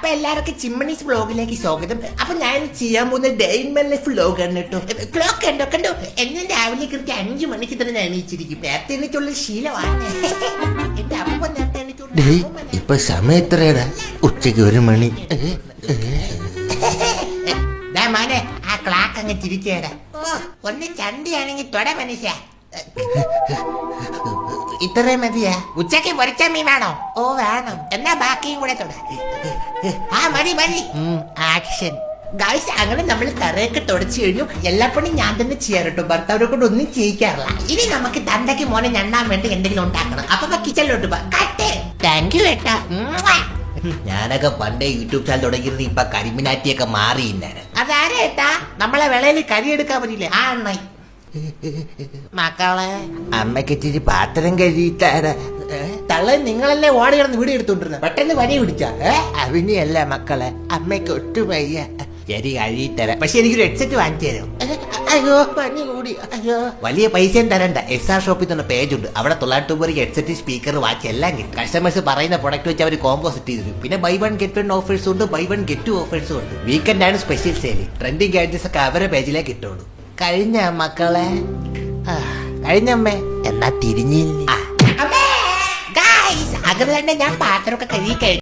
അപ്പൊ എല്ലാവർക്കും ചിമ്മണീസ് വ്ലോഗിലേക്ക് സ്വാഗതം. അപ്പൊ ഞാൻ ചെയ്യാൻ പോകുന്ന day in my life vlog ആണ് കേട്ടോ. ക്ലോക്ക് കണ്ടോ കണ്ടോ, എന്നും രാവിലെ കൃത്യം 5 മണിക്ക് തന്നെ ഞാൻ എണീച്ചിരിക്കും. നേരത്തെ എണീറ്റുള്ള ശീലമാണ്. എന്റെ അമ്മ നേരത്തെ എണീറ്റുള്ള. ഇപ്പൊ സമയം എത്രയാടാ? ഉച്ചക്ക് 1 മണി. മോനെ ആ ക്ലാക്ക് അങ്ങ് തിരിച്ചേടാ. ഒന്ന് ചണ്ടിയാണെങ്കിൽ തൊട മനുഷ്യ. ഇത്രയും മതിയാ? ഉച്ചക്ക് പൊരിച്ച മീൻ വേണോ? ഓ വേണം, എന്നാ ബാക്കിയും കൂടെ തൊട. ആ മതി മതി. ആക്ഷൻ. ഗായ്സ്, അങ്ങനെ നമ്മൾ തറയൊക്കെ തുടച്ചു കഴിഞ്ഞു. എല്ലാ പണിയും ഞാൻ തന്നെ ചെയ്യാറുട്ടോ. ഭർത്താവിനെ കൊണ്ട് ഒന്നും ചെയ്യിക്കാറില്ല. ഇനി നമുക്ക് തന്തയ്ക്ക് മോനെ ഞണ്ണാൻ വേണ്ടി എന്തെങ്കിലും ഉണ്ടാക്കണം. അപ്പൊ കിച്ചണിലോട്ട് പോ. താങ്ക് യു ഏട്ടാ. ഞാനൊക്കെ പണ്ടേ യൂട്യൂബ് ചാനൽ തുടങ്ങിയിരുന്നത് ഇപ്പൊ കരിമിനാറ്റിയൊക്കെ മാറിയില്ലായിരുന്നു. അതാരാ ഏട്ടാ? നമ്മളെ വിളയിൽ കരി എടുക്കാൻ പറ്റില്ലേ? ആ എണ്ണായി മക്കളെ. അമ്മയ്ക്ക് ഇച്ചിരി പാത്രം കഴിയിട്ടാരാ? തള്ള നിങ്ങളല്ലേ ഓടി കിടന്ന് വീഡിയോ എടുത്തോണ്ടിരുന്നത്, പെട്ടെന്ന് പനി പിടിച്ച. അവിനെയല്ല മക്കളെ, അമ്മയ്ക്ക് ഒട്ടും വയ്യ. ശരി കഴിയിത്തരാം, പക്ഷെ എനിക്കൊരു ഹെഡ്സെറ്റ് വാങ്ങിച്ചു തരും. അയ്യോ പനി കൂടി. അയ്യോ വലിയ പൈസയും തരണ്ട. SR ഷോപ്പിൽ തന്നെ പേജ് ഉണ്ട്. അവിടെ 900 രൂപയ്ക്ക് ഹെഡ്സെറ്റ്, സ്പീക്കർ, വാച്ച് എല്ലാം കിട്ടും. കസ്റ്റമേഴ്സ് പറയുന്ന പ്രൊഡക്റ്റ് വെച്ച് അവർ കോംബോ സെറ്റ് ചെയ്തു. പിന്നെ ബൈ 1 get 1 ഓഫേഴ്സും ഉണ്ട്, ബൈ 1 get 2 ഓഫേഴ്സും ഉണ്ട്. വീക്കെൻഡ് ആണ് സ്പെഷ്യൽ സെയിൽ. ട്രെൻഡിങ് ഗാഡ്ജറ്റ്സ് ഒക്കെ അവരെ പേജിലേക്ക് കിട്ടുള്ളൂ. കഴിഞ്ഞ മക്കളെ? കഴിഞ്ഞമ്മേ, എന്നാ തിരിഞ്ഞില്ല. അങ്ങനെ തന്നെ ഞാൻ പാത്രമൊക്കെ കഴുകി കഴിഞ്ഞു.